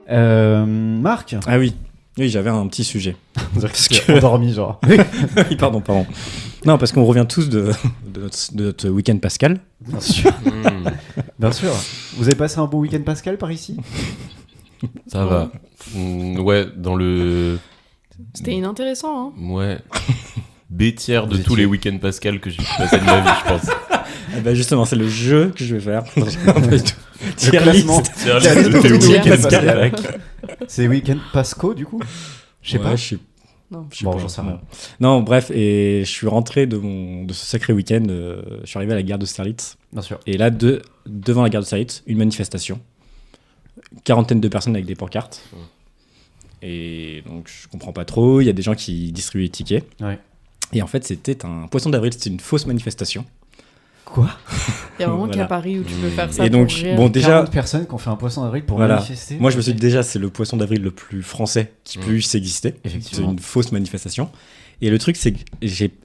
Marc. Ah oui, j'avais un petit sujet. Parce que endormi genre. Oui, pardon. Non, parce qu'on revient tous de notre week-end Pascal. Bien sûr. Bien sûr. Vous avez passé un bon week-end Pascal par ici? Ça va. Ouais, dans le... C'était inintéressant, hein. Ouais. B-tiers de tous les week-ends Pascal que j'ai passé de ma vie, je pense. Eh ben justement, c'est le jeu que je vais faire. Tier classement. list. Tiers list de tes Tout week-ends Pascal. Pascal. C'est week-end Pasco du coup? Je sais pas. Je sais Non. Bon, j'en sais rien. Non, bref, et je suis rentré de ce sacré week-end. Je suis arrivé à la gare d'Austerlitz. Bien sûr. Et là, devant la gare d'Austerlitz, une manifestation. Quarantaine de personnes avec des pancartes. Et donc, je comprends pas trop. Il y a des gens qui distribuent les tickets. Ouais. Et en fait, c'était un poisson d'avril. C'était une fausse manifestation. Quoi? Il y a vraiment Voilà. qu'à Paris où tu peux faire ça. Et donc, pour rire. bon, déjà, 40 personnes qui ont fait un poisson d'avril pour voilà. manifester. Moi, je me suis dit déjà, c'est le poisson d'avril le plus français qui puisse exister. C'est Effectivement. une fausse manifestation. Et le truc, c'est que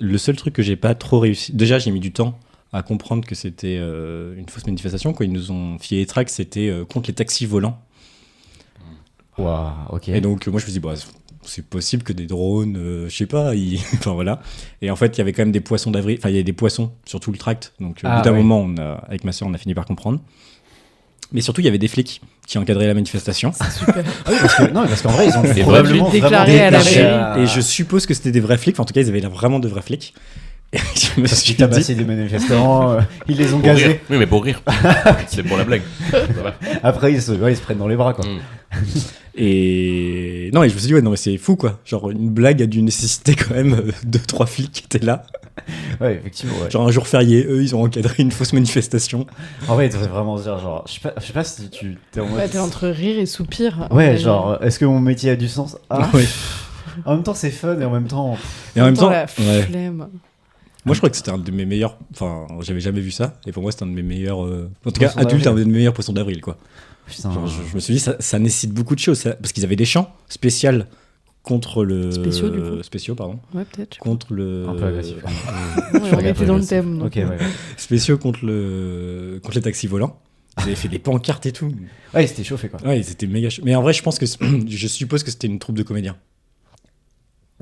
le seul truc que j'ai pas trop réussi. Déjà, j'ai mis du temps à comprendre que c'était une fausse manifestation. Quand ils nous ont filé les tracts, c'était contre les taxis volants. Waouh, ok. Et donc, moi, je me suis dit, bah, c'est possible que des drones, je sais pas, enfin voilà. Et en fait, il y avait quand même des poissons d'avril, enfin, il y avait des poissons sur tout le tract. Donc, au bout d'un moment, avec ma soeur, on a fini par comprendre. Mais surtout, il y avait des flics qui encadraient la manifestation. Super. Ah oui, parce qu'en vrai, ils ont Des probablement vrais flics déclarés à la mairie. Et je suppose que c'était des vrais flics. Enfin, en tout cas, ils avaient l'air vraiment de vrais flics. Et je me suis Ils tabassaient des manifestants, ils les ont Pour rire. gazés. Oui, mais pour rire. C'est pour la blague. Ça va. Après, ils se prennent dans les bras, quoi. Et non, et je me suis dit, ouais, non, mais c'est fou, quoi. Genre, une blague a dû nécessiter quand même 2-3 flics qui étaient là. Ouais, effectivement. Ouais. Genre, un jour férié, eux, ils ont encadré une fausse manifestation. En vrai, il devrait vraiment se dire, genre, je sais pas si tu t'es en mode. Ouais, t'es entre rire et soupir. Ouais, genre, est-ce que mon métier a du sens? Ah, Ouais. en même temps, c'est fun et en même temps. Et en même temps, la ouais. flemme. Moi, je crois que c'était un de mes meilleurs. Enfin, j'avais jamais vu ça. Et pour moi, c'était un de mes meilleurs. En tout Poissons cas, adulte, d'avril. un de mes meilleurs poissons d'avril, quoi. Putain. Genre, je me suis dit, ça nécessite beaucoup de choses. Parce qu'ils avaient des chants spéciaux contre le. Spéciaux, du coup. Spéciaux, pardon. Ouais, peut-être. Contre le. Un peu agressif. Ouais, on était dans le thème. donc. Ok, ouais. Spéciaux contre les taxis volants. Ils avaient fait des pancartes et tout. Ouais, c'était chauffé, quoi. Ouais, c'était méga chaud. Mais en vrai, je suppose que c'était une troupe de comédiens.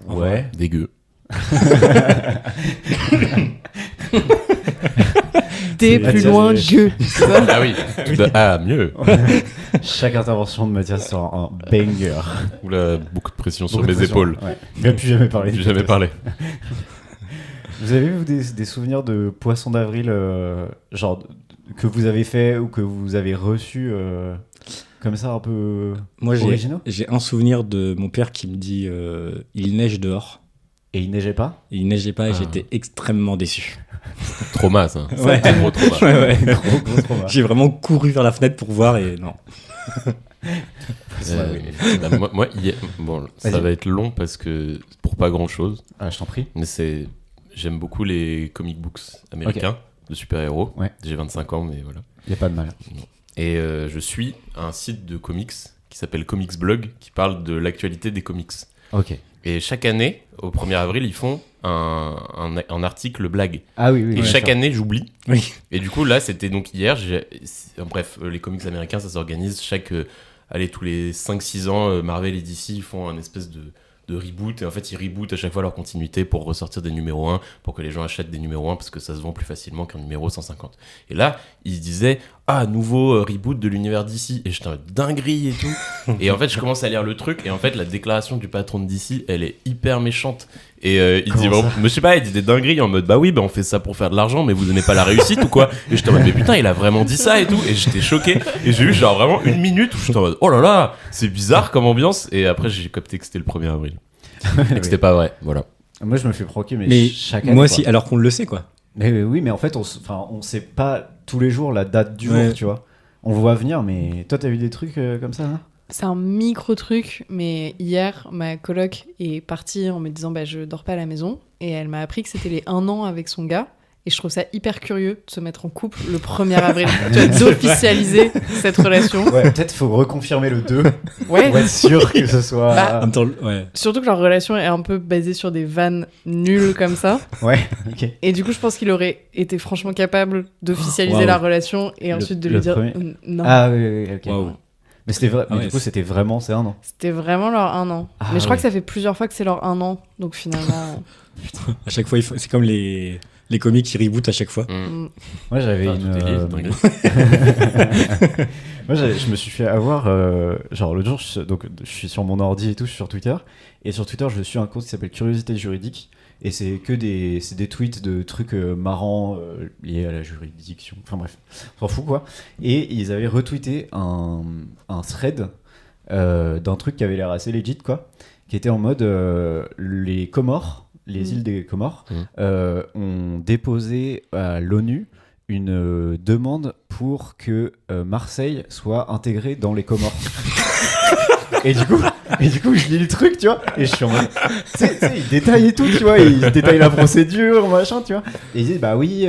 En Ouais. vrai. Dégueu. T'es C'est- plus Ah, loin tiens, que. Ah oui. Ah, mieux. Chaque intervention de Mathias sera un banger. Oula, beaucoup de pression sur Beaucoup de mes pression. épaules. Ouais. Il va plus jamais parler. J'ai jamais parlé. Vous avez vous des souvenirs de poissons d'avril, genre que vous avez fait ou que vous avez reçu comme ça un peu Moi, originaux? j'ai un souvenir de mon père qui me dit il neige dehors. Et il neigeait pas? Et il neigeait pas et Ah. j'étais extrêmement déçu. Trauma, ça. Ouais. C'est un gros trauma. Ouais. Gros trauma. J'ai vraiment couru vers la fenêtre pour voir et non. Moi, bon, ça Vas-y. va être long parce que pour pas grand chose, Ah, je t'en prie. mais j'aime beaucoup les comic books américains de super-héros. Ouais. J'ai 25 ans, mais voilà. Y a pas de mal. Et je suis un site de comics qui s'appelle Comics Blog qui parle de l'actualité des comics. Ok. Et chaque année, au 1er avril, ils font un article blague. Ah oui, oui. Et bien chaque sûr. année, j'oublie. Oui. Et du coup, là, c'était donc hier. Bref, les comics américains, ça s'organise tous les 5-6 ans. Marvel et DC ils font un espèce de reboot. Et en fait, ils rebootent à chaque fois leur continuité pour ressortir des numéros 1, pour que les gens achètent des numéros 1 parce que ça se vend plus facilement qu'un numéro 150. Et là, ils disaient nouveau reboot de l'univers DC. Et j'étais en dinguerie et tout. Et en fait, je commence à lire le truc. Et en fait, la déclaration du patron de DC, elle est hyper méchante. Et il dit, Comment ça mais je sais pas, il dit des dingueries en mode bah oui, on fait ça pour faire de l'argent, mais vous aimez pas la réussite ou quoi? Et j'étais en mode mais putain, il a vraiment dit ça et tout. Et j'étais choqué. Et j'ai eu genre vraiment une minute où j'étais en mode oh là là, c'est bizarre comme ambiance. Et après, j'ai capté que c'était le 1er avril. Et que c'était pas vrai, voilà. Moi, je me fais proquer, mais, Mais chaque année. moi quoi. aussi, alors qu'on le sait, quoi. Mais oui, mais en fait, on sait pas tous les jours la date du Ouais. jour, tu vois. On le voit venir, mais toi, t'as vu des trucs comme ça, hein? C'est un micro truc, mais hier, ma coloc est partie en me disant bah, je dors pas à la maison. Et elle m'a appris que c'était les 1 an avec son gars. Et je trouve ça hyper curieux de se mettre en couple le 1er avril. Tu vois, d'officialiser cette relation. Ouais, peut-être faut reconfirmer le 2 Ouais. pour être sûr que ce soit. Bah, En même temps, ouais. Surtout que leur relation est un peu basée sur des vannes nulles comme ça. Ouais, ok. Et du coup, je pense qu'il aurait été franchement capable d'officialiser Waouh. la relation et ensuite de lui le dire premier- non. Ah oui, ok. Waouh. Mais c'était vrai. Ah Mais ouais, du coup, c'était vraiment c'est 1 an. C'était vraiment leur 1 an. Ah Mais je crois ouais. que ça fait plusieurs fois que c'est leur 1 an. Donc finalement. À chaque fois, c'est comme les comics qui rebootent à chaque fois. Moi, j'avais Ah, une. tout est lié, c'est dingue. Moi, je me suis fait avoir. Genre, l'autre jour, donc, je suis sur mon ordi et tout, je suis sur Twitter. Et sur Twitter, je suis un compte qui s'appelle Curiosité Juridique. Et c'est que des tweets de trucs marrants liés à la juridiction. Enfin bref, on s'en fout quoi. Et ils avaient retweeté un thread d'un truc qui avait l'air assez legit quoi. Qui était en mode les Comores, les îles des Comores, ont déposé à l'ONU une demande pour que Marseille soit intégrée dans les Comores. Et du coup, je lis le truc, tu vois, et je suis en mode, tu sais, il détaille et tout, tu vois, il détaille la procédure, machin, tu vois. Et il dit, bah oui,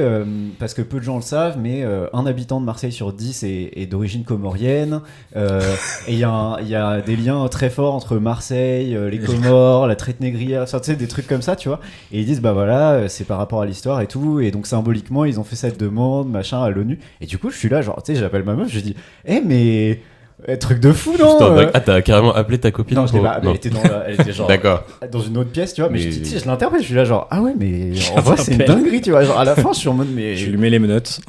parce que peu de gens le savent, mais un habitant de Marseille sur 10 est d'origine comorienne, et il y a des liens très forts entre Marseille, les Comores, la traite négrière, tu sais, des trucs comme ça, tu vois. Et ils disent, bah voilà, c'est par rapport à l'histoire et tout, et donc symboliquement, ils ont fait cette demande, machin, à l'ONU. Et du coup, je suis là, genre, tu sais, j'appelle ma meuf, je dis, mais... truc de fou, non? Putain, ah, t'as carrément appelé ta copine? Non, je l'ai pas. Elle était elle était genre D'accord. dans une autre pièce, tu vois. Mais Mais- je l'interprète. Je suis là, genre, ah ouais, mais en vrai, c'est une dinguerie, tu vois. Genre, à la fin, je suis en mode, mais. Je lui mets les menottes.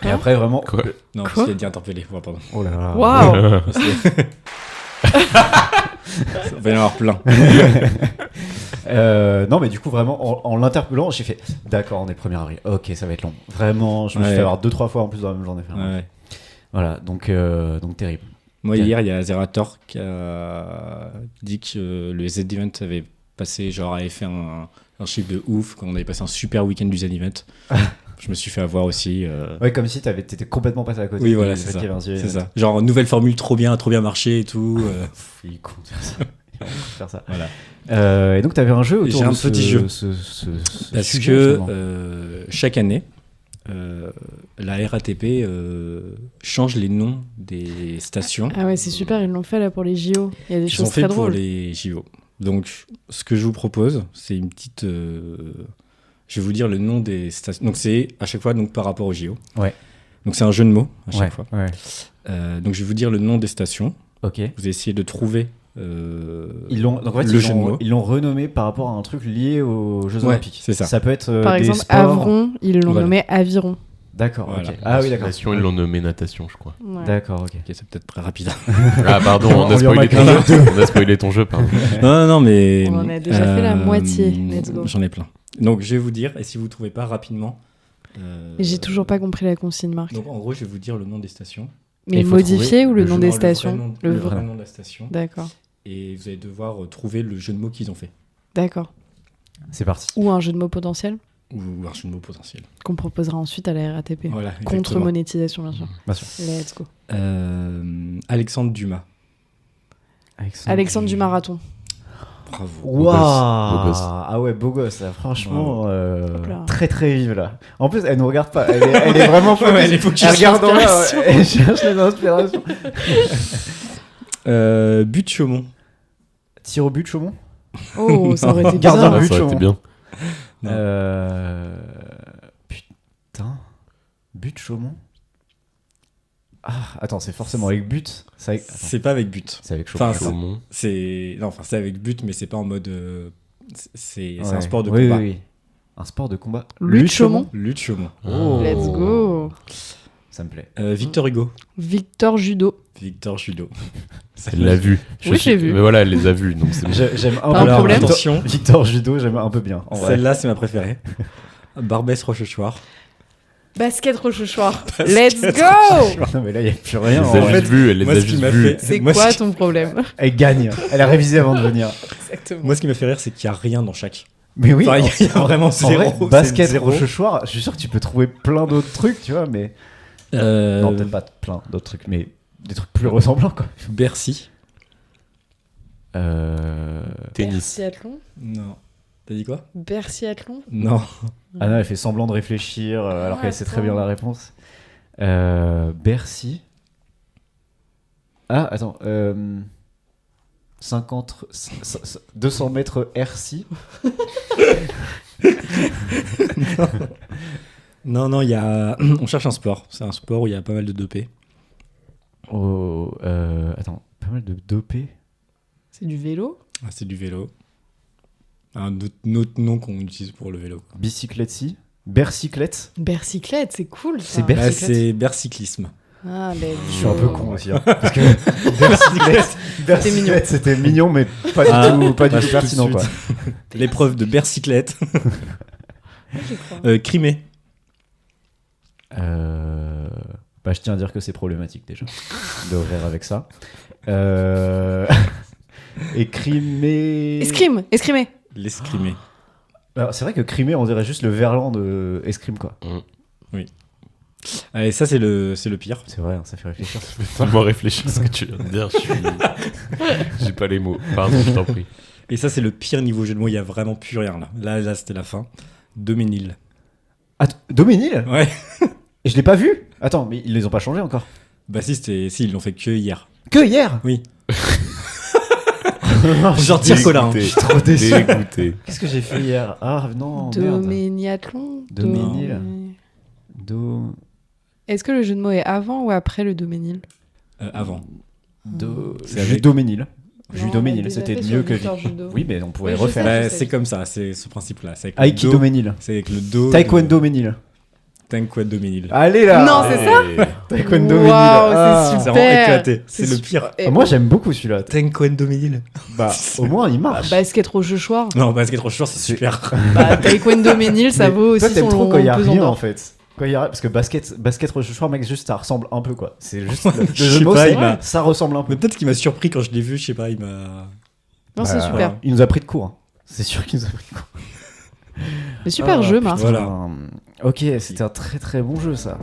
Et après, vraiment. Quoi? Non, parce Quoi qu'il a dit interpellé. Ouais, pardon. Oh là là. Waouh! Ça va y en avoir plein. Non, mais du coup, vraiment, en l'interpellant, j'ai fait, d'accord, on est 1er avril. Ok, ça va être long. Vraiment, je me suis Ouais. fait avoir 2-3 fois en plus dans la même journée. Ouais. Voilà, donc terrible. Moi, Ok. hier, il y a Zerator qui a dit que le Z-Event avait passé, genre, avait fait un chiffre de ouf, qu'on avait passé un super week-end du Z-Event. Je me suis fait avoir aussi. Ouais, comme si t'étais complètement passé à côté. Oui, voilà, Du c'est fait ça. qu'il y avait un sujet. C'est ça. Genre, nouvelle formule trop bien marché et tout. Il compte faire ça. Il compte faire ça. Voilà. Et donc, t'avais un jeu autour J'ai un de petit jeu. ce Parce sujet, que justement. chaque année, la RATP change les noms des stations. Ah ouais, c'est super, ils l'ont fait là pour les JO. Il y a des Ils choses sont faits très pour drôles. les JO. Donc, ce que je vous propose, c'est une petite. Je vais vous dire le nom des stations. Donc, c'est à chaque fois donc, par rapport aux JO. Ouais. Donc, c'est un jeu de mots à chaque Ouais, fois. ouais. Donc, je vais vous dire le nom des stations. Ok. Vous essayez de trouver. Donc en fait, le jeu de mots. ils l'ont renommé par rapport à un truc lié aux Jeux Ouais, Olympiques. c'est ça. Ça peut être Par des exemple, sports. Avron, ils l'ont Voilà. nommé Aviron. D'accord. Voilà. Ok. Ah oui, d'accord. Nation, ils l'ont nommé natation, je crois. Ouais. D'accord. Ok. Ok, c'est peut-être très rapide. Ah, pardon, On on a lui en spoilé met ton un jeu. On a spoilé ton jeu, pardon. non, mais. On en a déjà fait la moitié. Let's go. J'en ai plein. Donc, je vais vous dire, et si vous ne trouvez pas rapidement. Et j'ai toujours pas compris la consigne, Marc. Donc, en gros, je vais vous dire le nom des stations. Et Mais il faut modifié ou le Le nom jeu- des non, stations? Le Le vrai vrai. nom de la station. D'accord. Et vous allez devoir trouver le jeu de mots qu'ils ont fait. D'accord. C'est parti. Ou un jeu de mots potentiel Ou un jeu de mots potentiel. qu'on proposera ensuite à la RATP. Voilà. Contre exactement. monétisation, bien sûr. Bien sûr. Let's go. Alexandre Dumas. Alexandre du Marathon. Bravo. Beau Waouh. gosse. Ah ouais, beau gosse. Là. Franchement, Hop là. très très vive là. En plus, elle nous regarde pas. Elle est vraiment focus. Ouais, elle est focus Elle regarde en là. inspiration. Ouais. Elle cherche les inspirations. But Chaumont. Tir au but, Chaumont. Oh, ça aurait été Gardien bizarre. de Ah, ça aurait été bien. Non. Putain. But, Chaumont. Ah, attends, c'est forcément avec but. C'est pas avec but. C'est avec Chaumont. Enfin, d'accord. Chaumont. C'est avec but, mais c'est pas en mode. C'est Ouais. un sport de Oui, combat. oui, oui. Un sport de combat. Lutte Chaumont. Lutte Chaumont. Oh. Let's go. Ça me plaît. Victor Hugo. Victor Judo. Victor Judo. Elle l'a vu. Oui, j'ai vu. Mais voilà, elle les a vus, donc c'est bon. J'aime un Pas peu un problème. Attention, Victor Judo, j'aime un peu bien. En vrai. celle-là, c'est ma préférée. Barbès Rochechouart. Basket Rochechouart. Let's go. Non, mais là, il n'y a plus rien. Elle en les a fait. juste vus, elle les moi, a ce qui juste m'a vus. fait- C'est Moi, quoi ce ton problème? Elle gagne. Elle a révisé avant de venir. Exactement. Moi, ce qui m'a fait rire, c'est qu'il n'y a rien dans chaque. Mais oui. Enfin, il y a vraiment en zéro. vrai, c'est basket zéro. Rochechouart, je suis sûr que tu peux trouver plein d'autres trucs, tu vois, mais. Non, peut-être pas plein d'autres trucs, mais des trucs plus ressemblants, quoi. Bercy. Tennis. Berciathlon. Non. T'as dit quoi? Berciathlon. Non. Anna, elle fait semblant de réfléchir alors qu'elle sait très attends. bien la réponse. Bercy. Ah, attends. 200 mètres RC. Non, il y a. On cherche un sport. C'est un sport où il y a pas mal de 2P. Attends, pas mal de dopés. C'est du vélo. Ah, c'est du vélo. Un autre nom qu'on utilise pour le vélo. Bicyclette, si. Bercyclette. Bercyclette, c'est cool. Ça. C'est Bercyclette. C'est bercyclisme. Ah, ben, Je suis un peu con aussi. Hein, parce que Bercyclette, c'était mignon, mais pas du tout pertinent. tout de Quoi. L'épreuve de bercyclette. je crois. Crimée. Je tiens à dire que c'est problématique déjà d'ouvrir avec ça. Escrime. L'escrimé. Alors, c'est vrai que Crimée, on dirait juste le verlan de Escrime, quoi. Oui. Et ça, c'est le pire. C'est vrai, ça fait réfléchir. Tellement réfléchir à ce que tu viens de dire. J'ai pas les mots. Pardon, je t'en prie. Et ça, c'est le pire niveau jeu de mots. Il y a vraiment plus rien là. Là, c'était la fin. Doménil. Ah, Doménil ? Ouais. Et je l'ai pas vu. Attends, mais ils les ont pas changés encore. Bah si, ils l'ont fait que hier. Que hier ? Oui. Genre tir collant. Je suis trop déçu. Dégoûté. Qu'est-ce que j'ai fait hier ? Ah non, merde. Doméniathlon. Doménil. Est-ce que le jeu de mots est avant ou après le Doménil? Avant. C'est avec Doménil. Jus Non, Doménil, on l'a déjà c'était fait mieux sur que... Victor Judo. Oui, mais on pourrait Ouais, je refaire. sais. Bah, c'est comme ça, c'est ce principe-là. C'est avec le Aikido do. Ménil. C'est avec le do. Taekwondo Ménil. Taekwondo Ménil. Allez là. Non, c'est ça. Taekwondo Waouh, Ménil. c'est Ah. C'est vraiment super. éclaté. C'est le pire. Et Moi j'aime beaucoup celui-là. Taekwondo Ménil. Bah au moins il marche. Basket Rochechouart. Non, basket rocheur, c'est super. Bah, Taekwondo Ménil, ça Mais vaut toi aussi t'aimes son trop quand il y a pesant rien d'or. en fait. Quand il y a... Parce que basket Rochechouart, mec, juste ça ressemble un peu quoi. C'est juste le Je jeu sais de mots, pas, c'est il m'a- ça ressemble un peu. Mais peut-être qu'il m'a surpris quand je l'ai vu, je sais pas, il m'a. Non, c'est Bah, super. voilà. Il nous a pris de court. Hein. C'est sûr qu'il nous a pris de court. Mais super Ah, jeu, putain. Marc. Voilà. Ok, c'était un très très bon jeu ça.